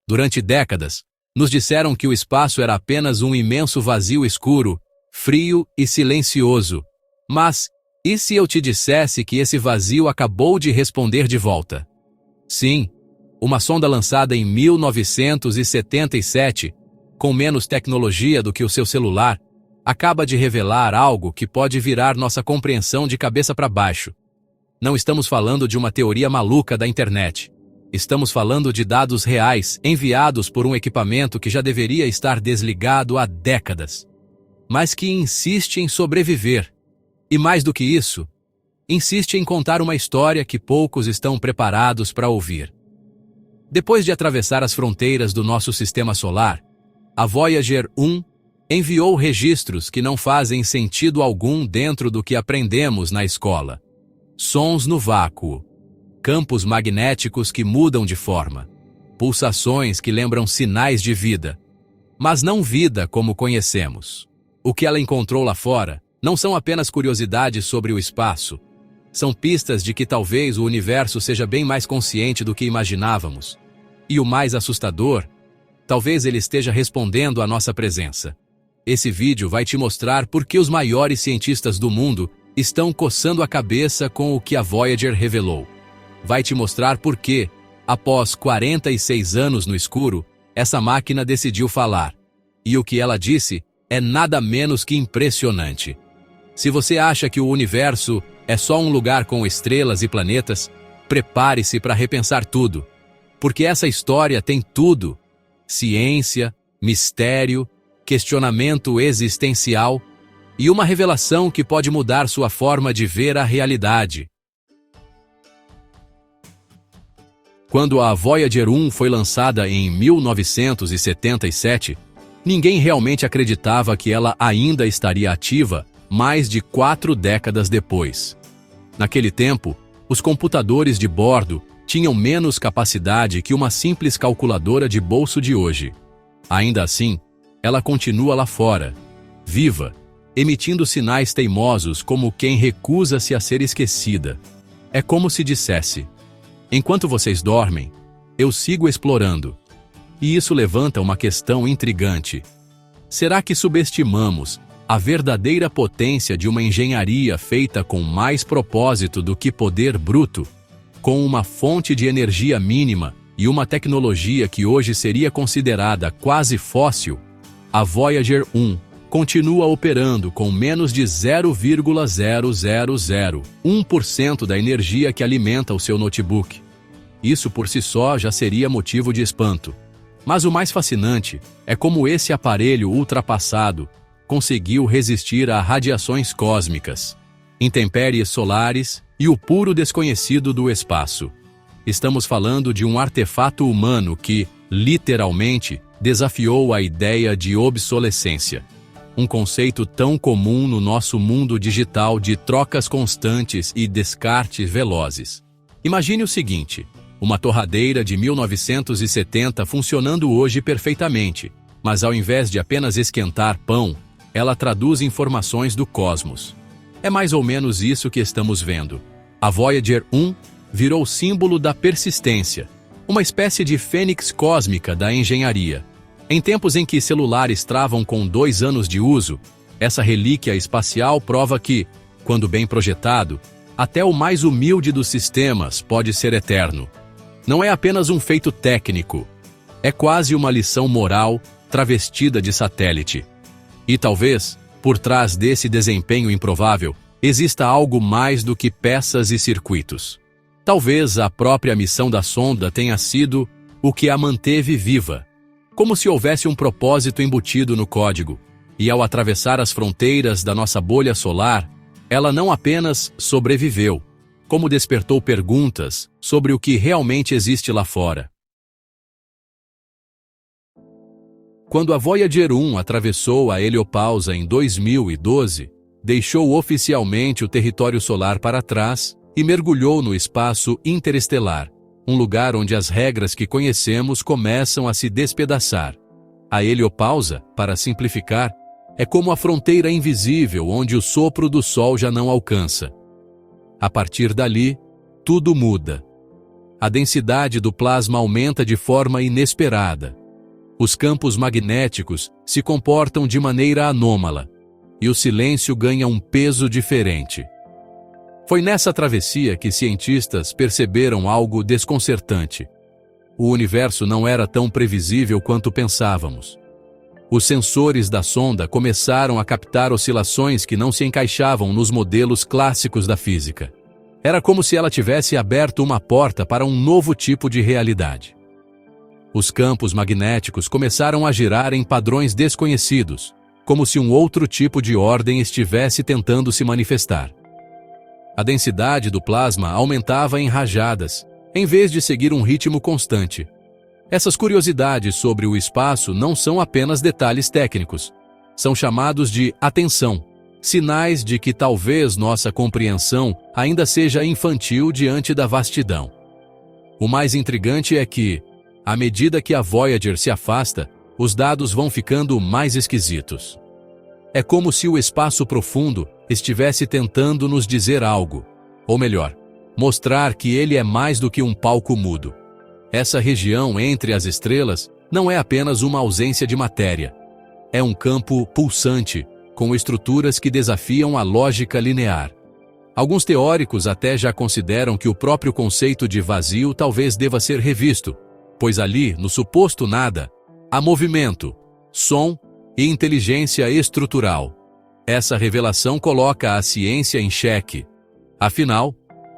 Durante décadas, nos disseram que o espaço era apenas um imenso vazio escuro, frio e silencioso. Mas, e se eu te dissesse que esse vazio acabou de responder de volta? Sim, uma sonda lançada em 1977, com menos tecnologia do que o seu celular, acaba de revelar algo que pode virar nossa compreensão de cabeça para baixo. Não estamos falando de uma teoria maluca da internet. Estamos falando de dados reais enviados por um equipamento que já deveria estar desligado há décadas, mas que insiste em sobreviver. E mais do que isso, insiste em contar uma história que poucos estão preparados para ouvir. Depois de atravessar as fronteiras do nosso sistema solar, a Voyager 1 enviou registros que não fazem sentido algum dentro do que aprendemos na escola. Sons no vácuo, campos magnéticos que mudam de forma, pulsações que lembram sinais de vida, mas não vida como conhecemos. O que ela encontrou lá fora não são apenas curiosidades sobre o espaço, são pistas de que talvez o universo seja bem mais consciente do que imaginávamos. E o mais assustador, talvez ele esteja respondendo à nossa presença. Esse vídeo vai te mostrar por que os maiores cientistas do mundo estão coçando a cabeça com o que a Voyager revelou. Vai te mostrar por que, após 46 anos no escuro, essa máquina decidiu falar. E o que ela disse é nada menos que impressionante. Se você acha que o universo é só um lugar com estrelas e planetas, prepare-se para repensar tudo. Porque essa história tem tudo: ciência, mistério, questionamento existencial e uma revelação que pode mudar sua forma de ver a realidade. Quando a Voyager 1 foi lançada em 1977, ninguém realmente acreditava que ela ainda estaria ativa mais de 4 décadas depois. Naquele tempo, os computadores de bordo tinham menos capacidade que uma simples calculadora de bolso de hoje. Ainda assim, ela continua lá fora, viva, emitindo sinais teimosos como quem recusa-se a ser esquecida. É como se dissesse: enquanto vocês dormem, eu sigo explorando. E isso levanta uma questão intrigante. Será que subestimamos a verdadeira potência de uma engenharia feita com mais propósito do que poder bruto, com uma fonte de energia mínima e uma tecnologia que hoje seria considerada quase fóssil? A Voyager 1 continua operando com menos de 0,0001% da energia que alimenta o seu notebook. Isso por si só já seria motivo de espanto. Mas o mais fascinante é como esse aparelho ultrapassado conseguiu resistir a radiações cósmicas, intempéries solares e o puro desconhecido do espaço. Estamos falando de um artefato humano que, literalmente, desafiou a ideia de obsolescência. Um conceito tão comum no nosso mundo digital de trocas constantes e descartes velozes. Imagine o seguinte: uma torradeira de 1970 funcionando hoje perfeitamente, mas ao invés de apenas esquentar pão, ela traduz informações do cosmos. É mais ou menos isso que estamos vendo. A Voyager 1 virou símbolo da persistência, uma espécie de fênix cósmica da engenharia. Em tempos em que celulares travam com 2 anos de uso, essa relíquia espacial prova que, quando bem projetado, até o mais humilde dos sistemas pode ser eterno. Não é apenas um feito técnico, é quase uma lição moral travestida de satélite. E talvez, por trás desse desempenho improvável, exista algo mais do que peças e circuitos. Talvez a própria missão da sonda tenha sido o que a manteve viva, como se houvesse um propósito embutido no código, e ao atravessar as fronteiras da nossa bolha solar, ela não apenas sobreviveu, como despertou perguntas sobre o que realmente existe lá fora. Quando a Voyager 1 atravessou a heliopausa em 2012, deixou oficialmente o território solar para trás e mergulhou no espaço interestelar, um lugar onde as regras que conhecemos começam a se despedaçar. A heliopausa, para simplificar, é como a fronteira invisível onde o sopro do Sol já não alcança. A partir dali, tudo muda. a densidade do plasma aumenta de forma inesperada. Os campos magnéticos se comportam de maneira anômala, e o silêncio ganha um peso diferente. Foi nessa travessia que cientistas perceberam algo desconcertante. O universo não era tão previsível quanto pensávamos. Os sensores da sonda começaram a captar oscilações que não se encaixavam nos modelos clássicos da física. Era como se ela tivesse aberto uma porta para um novo tipo de realidade. Os campos magnéticos começaram a girar em padrões desconhecidos, como se um outro tipo de ordem estivesse tentando se manifestar. A densidade do plasma aumentava em rajadas, em vez de seguir um ritmo constante. Essas curiosidades sobre o espaço não são apenas detalhes técnicos. São chamados de atenção, sinais de que talvez nossa compreensão ainda seja infantil diante da vastidão. O mais intrigante é que, à medida que a Voyager se afasta, os dados vão ficando mais esquisitos. É como se o espaço profundo estivesse tentando nos dizer algo, ou melhor, mostrar que ele é mais do que um palco mudo. Essa região entre as estrelas não é apenas uma ausência de matéria. É um campo pulsante, com estruturas que desafiam a lógica linear. Alguns teóricos até já consideram que o próprio conceito de vazio talvez deva ser revisto, pois ali, no suposto nada, há movimento, som e inteligência estrutural. Essa revelação coloca a ciência em xeque. Afinal,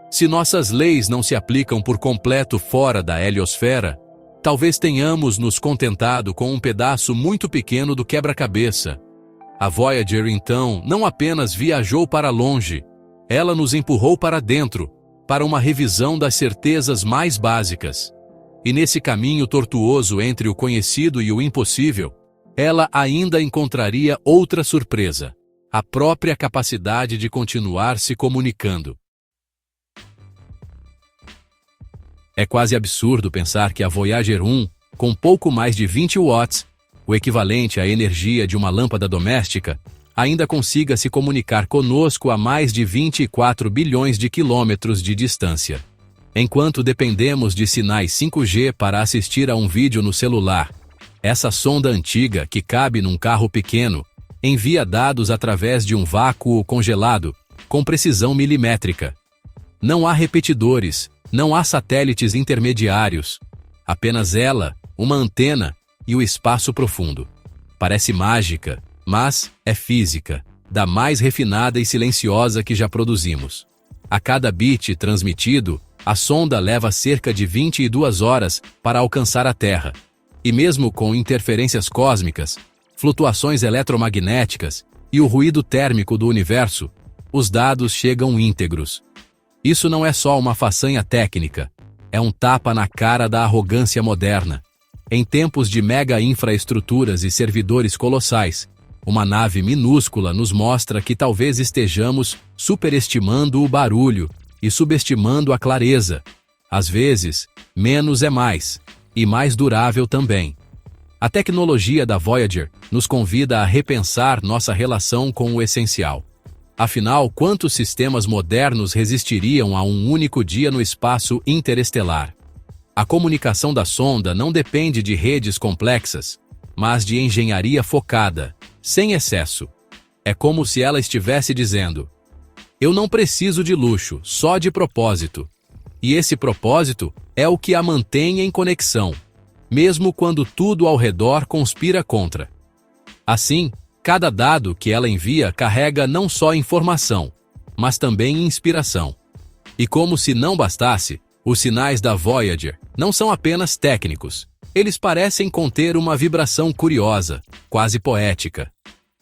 se nossas leis não se aplicam por completo fora da heliosfera, talvez tenhamos nos contentado com um pedaço muito pequeno do quebra-cabeça. A Voyager, então, não apenas viajou para longe, ela nos empurrou para dentro, para uma revisão das certezas mais básicas. E nesse caminho tortuoso entre o conhecido e o impossível, ela ainda encontraria outra surpresa: a própria capacidade de continuar se comunicando. É quase absurdo pensar que a Voyager 1, com pouco mais de 20 watts, o equivalente à energia de uma lâmpada doméstica, ainda consiga se comunicar conosco a mais de 24 bilhões de quilômetros de distância. Enquanto dependemos de sinais 5G para assistir a um vídeo no celular, essa sonda antiga, que cabe num carro pequeno, envia dados através de um vácuo congelado, com precisão milimétrica. Não há repetidores, não há satélites intermediários, apenas ela, uma antena e o espaço profundo. Parece mágica, mas é física, da mais refinada e silenciosa que já produzimos. A cada bit transmitido, a sonda leva cerca de 22 horas para alcançar a Terra. E mesmo com interferências cósmicas, flutuações eletromagnéticas e o ruído térmico do universo, os dados chegam íntegros. Isso não é só uma façanha técnica, é um tapa na cara da arrogância moderna. Em tempos de mega infraestruturas e servidores colossais, uma nave minúscula nos mostra que talvez estejamos superestimando o barulho e subestimando a clareza. Às vezes, menos é mais, e mais durável também. A tecnologia da Voyager nos convida a repensar nossa relação com o essencial. Afinal, quantos sistemas modernos resistiriam a um único dia no espaço interestelar? A comunicação da sonda não depende de redes complexas, mas de engenharia focada, sem excesso. É como se ela estivesse dizendo: eu não preciso de luxo, só de propósito. E esse propósito é o que a mantém em conexão, mesmo quando tudo ao redor conspira contra. Assim, cada dado que ela envia carrega não só informação, mas também inspiração. E como se não bastasse, os sinais da Voyager não são apenas técnicos. Eles parecem conter uma vibração curiosa, quase poética.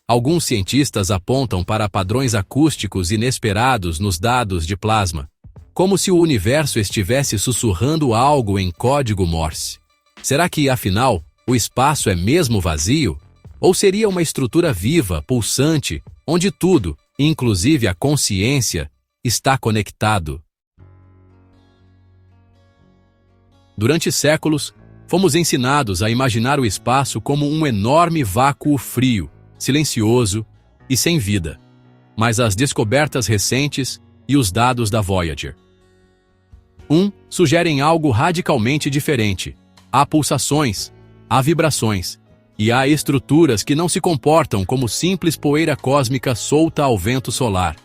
Alguns cientistas apontam para padrões acústicos inesperados nos dados de plasma, como se o universo estivesse sussurrando algo em código Morse. Será que, afinal, o espaço é mesmo vazio? Ou seria uma estrutura viva, pulsante, onde tudo, inclusive a consciência, está conectado? Durante séculos, fomos ensinados a imaginar o espaço como um enorme vácuo frio, silencioso e sem vida. Mas as descobertas recentes e os dados da Voyager sugerem algo radicalmente diferente. Há pulsações, há vibrações, e há estruturas que não se comportam como simples poeira cósmica solta ao vento solar.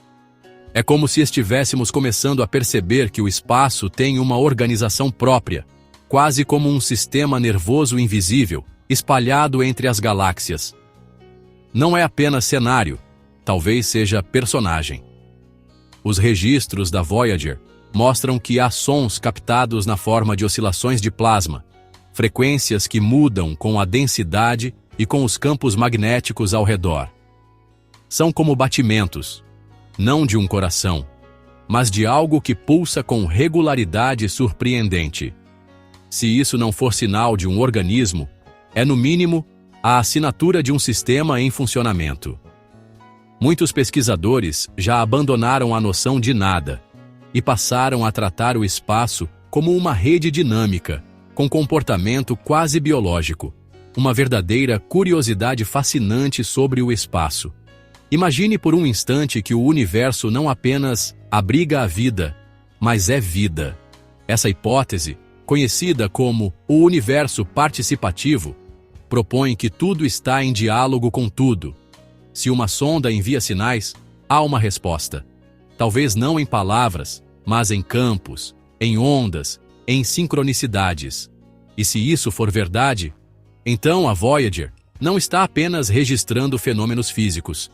É como se estivéssemos começando a perceber que o espaço tem uma organização própria, quase como um sistema nervoso invisível, espalhado entre as galáxias. Não é apenas cenário, talvez seja personagem. Os registros da Voyager mostram que há sons captados na forma de oscilações de plasma, frequências que mudam com a densidade e com os campos magnéticos ao redor. São como batimentos, não de um coração, mas de algo que pulsa com regularidade surpreendente. Se isso não for sinal de um organismo, é no mínimo a assinatura de um sistema em funcionamento. Muitos pesquisadores já abandonaram a noção de nada e passaram a tratar o espaço como uma rede dinâmica, com comportamento quase biológico, uma verdadeira curiosidade fascinante sobre o espaço. Imagine por um instante que o universo não apenas abriga a vida, mas é vida. Essa hipótese, conhecida como o universo participativo, propõe que tudo está em diálogo com tudo. Se uma sonda envia sinais, há uma resposta. Talvez não em palavras, mas em campos, em ondas, em sincronicidades. E se isso for verdade, então a Voyager não está apenas registrando fenômenos físicos.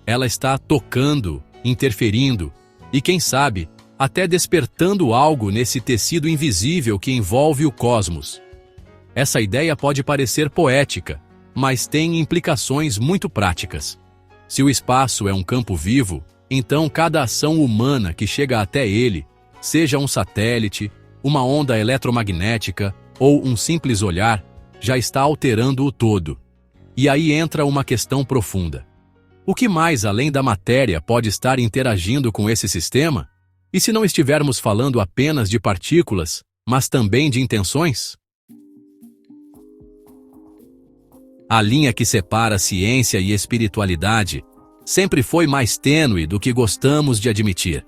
Ela está tocando, interferindo e, quem sabe, até despertando algo nesse tecido invisível que envolve o cosmos. Essa ideia pode parecer poética, mas tem implicações muito práticas. Se o espaço é um campo vivo, então cada ação humana que chega até ele, seja um satélite, uma onda eletromagnética ou um simples olhar, já está alterando o todo. E aí entra uma questão profunda. O que mais além da matéria pode estar interagindo com esse sistema? E se não estivermos falando apenas de partículas, mas também de intenções? A linha que separa ciência e espiritualidade sempre foi mais tênue do que gostamos de admitir.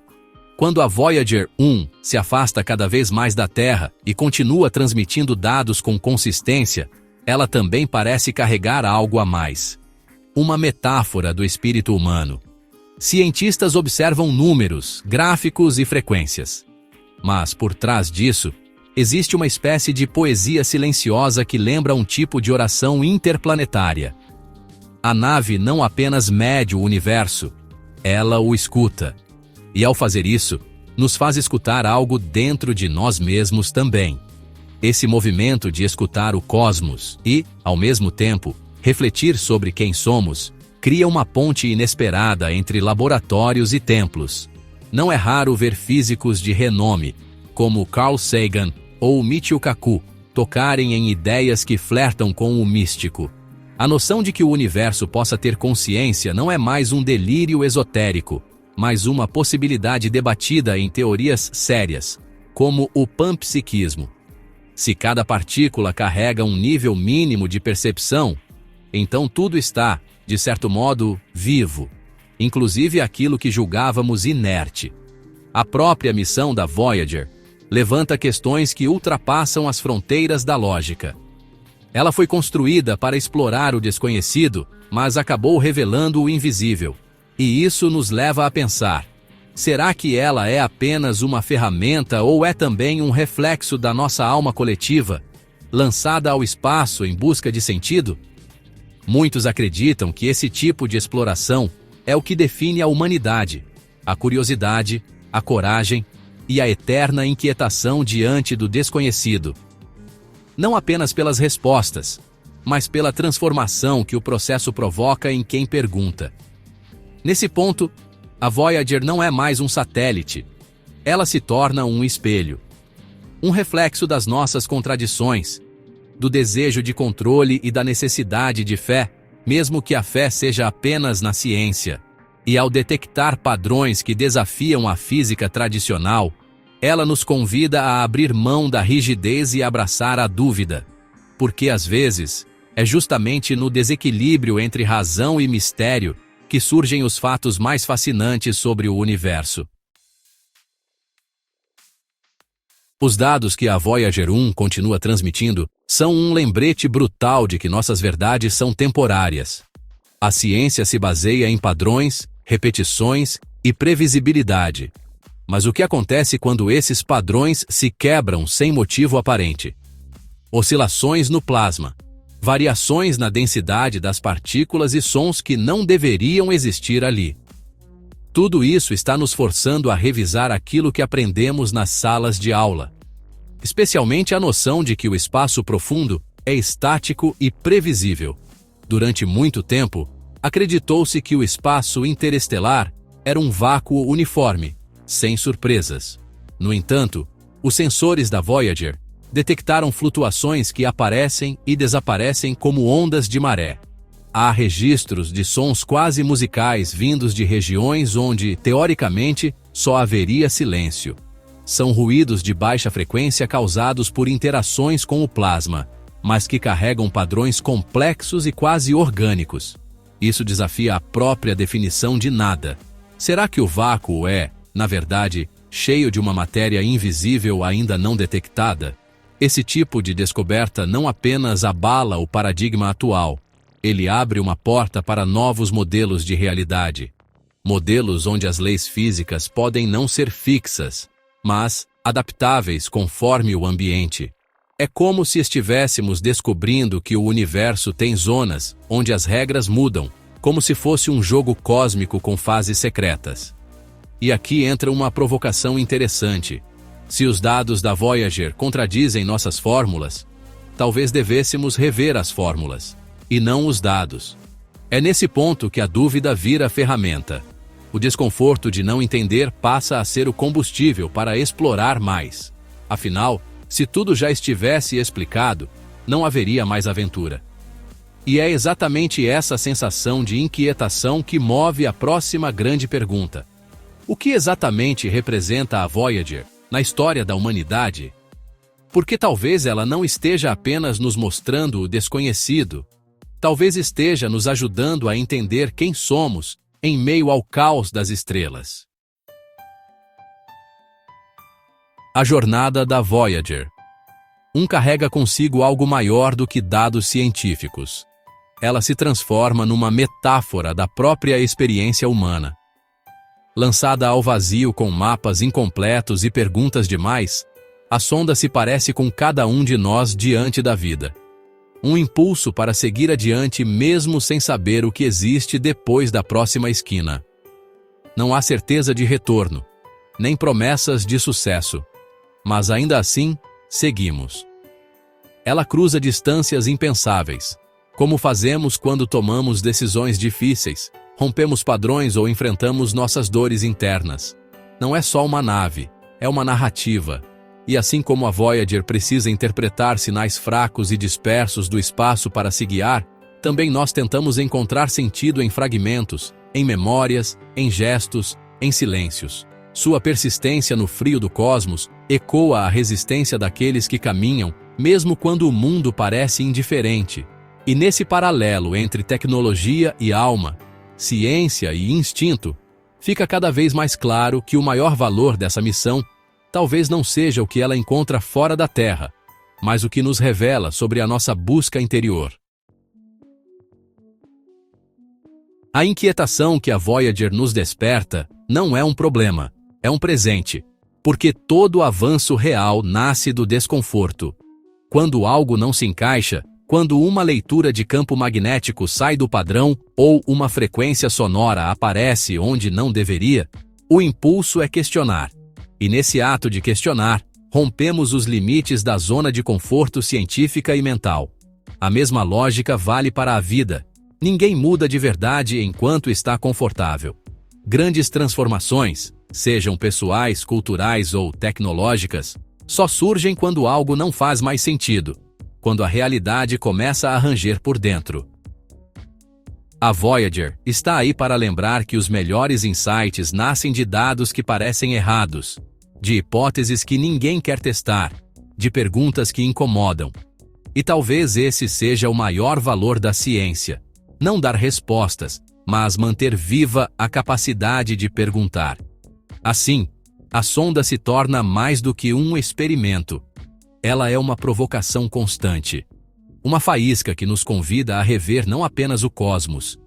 Quando a Voyager 1 se afasta cada vez mais da Terra e continua transmitindo dados com consistência, ela também parece carregar algo a mais. Uma metáfora do espírito humano. Cientistas observam números, gráficos e frequências. Mas, por trás disso, existe uma espécie de poesia silenciosa que lembra um tipo de oração interplanetária. A nave não apenas mede o universo, ela o escuta. E ao fazer isso, nos faz escutar algo dentro de nós mesmos também. Esse movimento de escutar o cosmos e, ao mesmo tempo, refletir sobre quem somos, cria uma ponte inesperada entre laboratórios e templos. Não é raro ver físicos de renome, como Carl Sagan ou Michio Kaku, tocarem em ideias que flertam com o místico. A noção de que o universo possa ter consciência não é mais um delírio esotérico, mas uma possibilidade debatida em teorias sérias, como o panpsiquismo. Se cada partícula carrega um nível mínimo de percepção, então tudo está, de certo modo, vivo, inclusive aquilo que julgávamos inerte. A própria missão da Voyager levanta questões que ultrapassam as fronteiras da lógica. Ela foi construída para explorar o desconhecido, mas acabou revelando o invisível. E isso nos leva a pensar: será que ela é apenas uma ferramenta ou é também um reflexo da nossa alma coletiva, lançada ao espaço em busca de sentido? Muitos acreditam que esse tipo de exploração é o que define a humanidade, a curiosidade, a coragem e a eterna inquietação diante do desconhecido. Não apenas pelas respostas, mas pela transformação que o processo provoca em quem pergunta. Nesse ponto, a Voyager não é mais um satélite. Ela se torna um espelho. Um reflexo das nossas contradições, do desejo de controle e da necessidade de fé, mesmo que a fé seja apenas na ciência. E ao detectar padrões que desafiam a física tradicional, ela nos convida a abrir mão da rigidez e abraçar a dúvida. Porque, às vezes, é justamente no desequilíbrio entre razão e mistério que surgem os fatos mais fascinantes sobre o universo. Os dados que a Voyager 1 continua transmitindo são um lembrete brutal de que nossas verdades são temporárias. A ciência se baseia em padrões, repetições e previsibilidade. Mas o que acontece quando esses padrões se quebram sem motivo aparente? Oscilações no plasma, variações na densidade das partículas e sons que não deveriam existir ali. Tudo isso está nos forçando a revisar aquilo que aprendemos nas salas de aula. Especialmente a noção de que o espaço profundo é estático e previsível. Durante muito tempo, acreditou-se que o espaço interestelar era um vácuo uniforme, sem surpresas. No entanto, os sensores da Voyager detectaram flutuações que aparecem e desaparecem como ondas de maré. Há registros de sons quase musicais vindos de regiões onde, teoricamente, só haveria silêncio. São ruídos de baixa frequência causados por interações com o plasma, mas que carregam padrões complexos e quase orgânicos. Isso desafia a própria definição de nada. Será que o vácuo é, na verdade, cheio de uma matéria invisível ainda não detectada? Esse tipo de descoberta não apenas abala o paradigma atual, ele abre uma porta para novos modelos de realidade. Modelos onde as leis físicas podem não ser fixas, mas adaptáveis conforme o ambiente. É como se estivéssemos descobrindo que o universo tem zonas onde as regras mudam, como se fosse um jogo cósmico com fases secretas. E aqui entra uma provocação interessante. Se os dados da Voyager contradizem nossas fórmulas, talvez devêssemos rever as fórmulas, e não os dados. É nesse ponto que a dúvida vira ferramenta. O desconforto de não entender passa a ser o combustível para explorar mais. Afinal, se tudo já estivesse explicado, não haveria mais aventura. E é exatamente essa sensação de inquietação que move a próxima grande pergunta. O que exatamente representa a Voyager na história da humanidade? Porque talvez ela não esteja apenas nos mostrando o desconhecido, talvez esteja nos ajudando a entender quem somos em meio ao caos das estrelas. A jornada da Voyager. Carrega consigo algo maior do que dados científicos. Ela se transforma numa metáfora da própria experiência humana. Lançada ao vazio com mapas incompletos e perguntas demais, a sonda se parece com cada um de nós diante da vida. Um impulso para seguir adiante mesmo sem saber o que existe depois da próxima esquina. Não há certeza de retorno, nem promessas de sucesso, mas ainda assim, seguimos. Ela cruza distâncias impensáveis, como fazemos quando tomamos decisões difíceis, rompemos padrões ou enfrentamos nossas dores internas. Não é só uma nave, é uma narrativa. E assim como a Voyager precisa interpretar sinais fracos e dispersos do espaço para se guiar, também nós tentamos encontrar sentido em fragmentos, em memórias, em gestos, em silêncios. Sua persistência no frio do cosmos ecoa a resistência daqueles que caminham, mesmo quando o mundo parece indiferente. E nesse paralelo entre tecnologia e alma, ciência e instinto, fica cada vez mais claro que o maior valor dessa missão talvez não seja o que ela encontra fora da Terra, mas o que nos revela sobre a nossa busca interior. A inquietação que a Voyager nos desperta não é um problema, é um presente, porque todo avanço real nasce do desconforto. Quando algo não se encaixa, quando uma leitura de campo magnético sai do padrão ou uma frequência sonora aparece onde não deveria, o impulso é questionar. E nesse ato de questionar, rompemos os limites da zona de conforto científica e mental. A mesma lógica vale para a vida. Ninguém muda de verdade enquanto está confortável. Grandes transformações, sejam pessoais, culturais ou tecnológicas, só surgem quando algo não faz mais sentido, quando a realidade começa a ranger por dentro. A Voyager está aí para lembrar que os melhores insights nascem de dados que parecem errados, de hipóteses que ninguém quer testar, de perguntas que incomodam. E talvez esse seja o maior valor da ciência: não dar respostas, mas manter viva a capacidade de perguntar. Assim, A sonda se torna mais do que um experimento. Ela é uma provocação constante. Uma faísca que nos convida a rever não apenas o cosmos,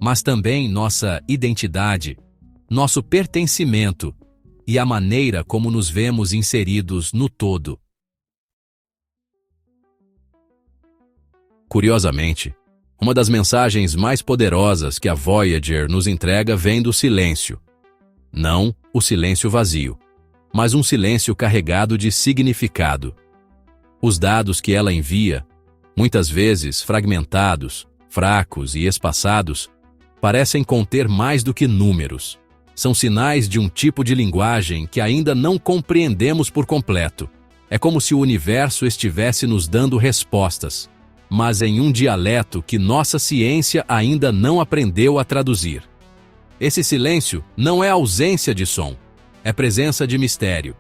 mas também nossa identidade, nosso pertencimento e a maneira como nos vemos inseridos no todo. Curiosamente, uma das mensagens mais poderosas que a Voyager nos entrega vem do silêncio. Não o silêncio vazio, mas um silêncio carregado de significado. Os dados que ela envia, muitas vezes fragmentados, fracos e espaçados, parecem conter mais do que números. São sinais de um tipo de linguagem que ainda não compreendemos por completo. É como se o universo estivesse nos dando respostas, mas em um dialeto que nossa ciência ainda não aprendeu a traduzir. Esse silêncio não é ausência de som, é presença de mistério.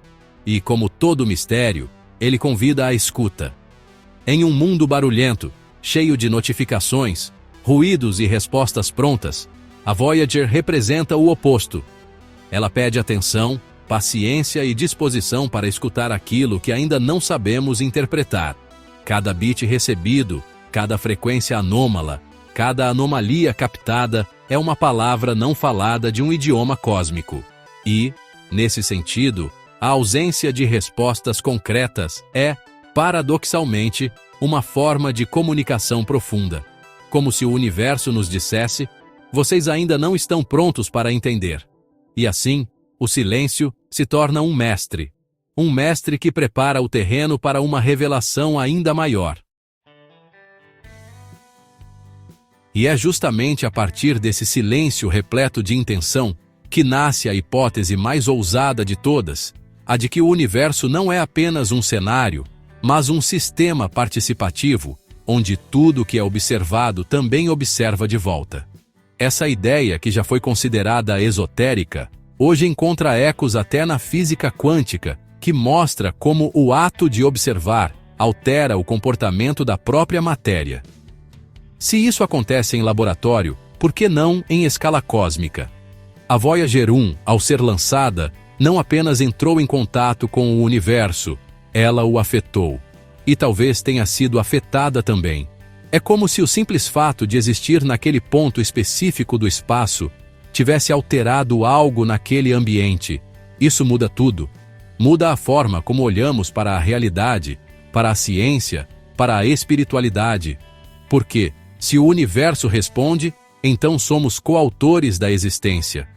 E, como todo mistério, ele convida à escuta. Em um mundo barulhento, cheio de notificações, ruídos e respostas prontas, a Voyager representa o oposto. Ela pede atenção, paciência e disposição para escutar aquilo que ainda não sabemos interpretar. Cada bit recebido, cada frequência anômala, cada anomalia captada é uma palavra não falada de um idioma cósmico. E, nesse sentido, a ausência de respostas concretas é, paradoxalmente, uma forma de comunicação profunda. Como se o universo nos dissesse: vocês ainda não estão prontos para entender. E assim, o silêncio se torna um mestre que prepara o terreno para uma revelação ainda maior. E é justamente a partir desse silêncio repleto de intenção que nasce a hipótese mais ousada de todas, a de que o universo não é apenas um cenário, mas um sistema participativo, onde tudo que é observado também observa de volta. Essa ideia, que já foi considerada esotérica, hoje encontra ecos até na física quântica, que mostra como o ato de observar altera o comportamento da própria matéria. Se isso acontece em laboratório, por que não em escala cósmica? A Voyager 1, ao ser lançada, não apenas entrou em contato com o universo, ela o afetou. E talvez tenha sido afetada também. É como se o simples fato de existir naquele ponto específico do espaço tivesse alterado algo naquele ambiente. Isso muda tudo. Muda a forma como olhamos para a realidade, para a ciência, para a espiritualidade. Porque, se o universo responde, então somos coautores da existência.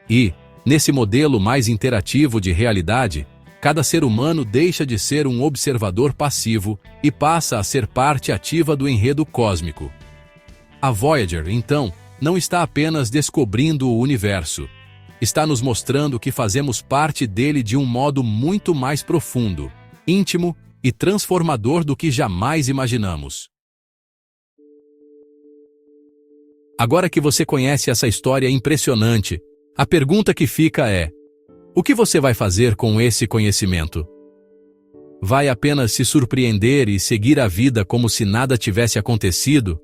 E, nesse modelo mais interativo de realidade, cada ser humano deixa de ser um observador passivo e passa a ser parte ativa do enredo cósmico. A Voyager, então, não está apenas descobrindo o universo. Está nos mostrando que fazemos parte dele de um modo muito mais profundo, íntimo e transformador do que jamais imaginamos. Agora que você conhece essa história impressionante, a pergunta que fica é: o que você vai fazer com esse conhecimento? Vai apenas se surpreender e seguir a vida como se nada tivesse acontecido?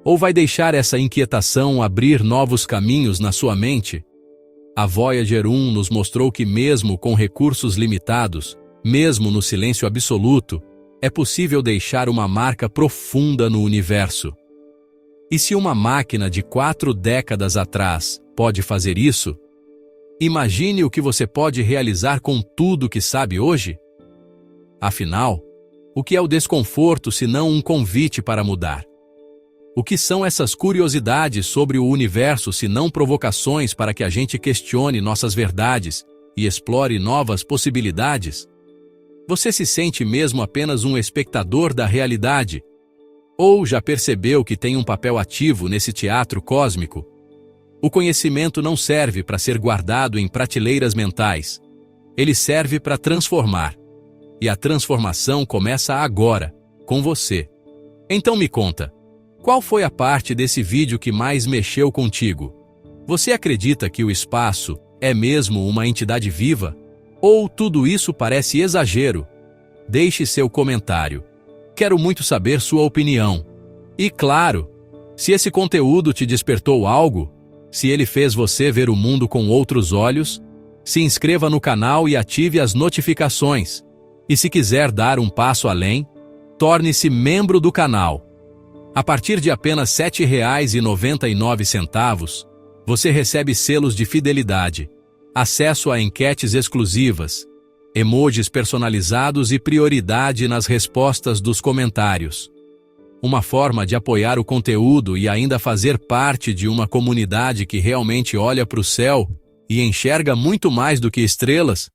Ou vai deixar essa inquietação abrir novos caminhos na sua mente? A Voyager 1 nos mostrou que mesmo com recursos limitados, mesmo no silêncio absoluto, é possível deixar uma marca profunda no universo. E se uma máquina de 4 décadas atrás pode fazer isso, imagine o que você pode realizar com tudo que sabe hoje. Afinal, o que é o desconforto senão um convite para mudar? O que são essas curiosidades sobre o universo senão provocações para que a gente questione nossas verdades e explore novas possibilidades? Você se sente mesmo apenas um espectador da realidade? Ou já percebeu que tem um papel ativo nesse teatro cósmico? O conhecimento não serve para ser guardado em prateleiras mentais. Ele serve para transformar. E a transformação começa agora, com você. Então me conta, qual foi a parte desse vídeo que mais mexeu contigo? Você acredita que o espaço é mesmo uma entidade viva? Ou tudo isso parece exagero? Deixe seu comentário. Quero muito saber sua opinião. E claro, se esse conteúdo te despertou algo, se ele fez você ver o mundo com outros olhos, Se inscreva no canal e ative as notificações. E se quiser dar um passo além, torne-se membro do canal. A partir de apenas R$ 7,99, você recebe selos de fidelidade, acesso a enquetes exclusivas, emojis personalizados e prioridade nas respostas dos comentários. Uma forma de apoiar o conteúdo e ainda fazer parte de uma comunidade que realmente olha para o céu e enxerga muito mais do que estrelas.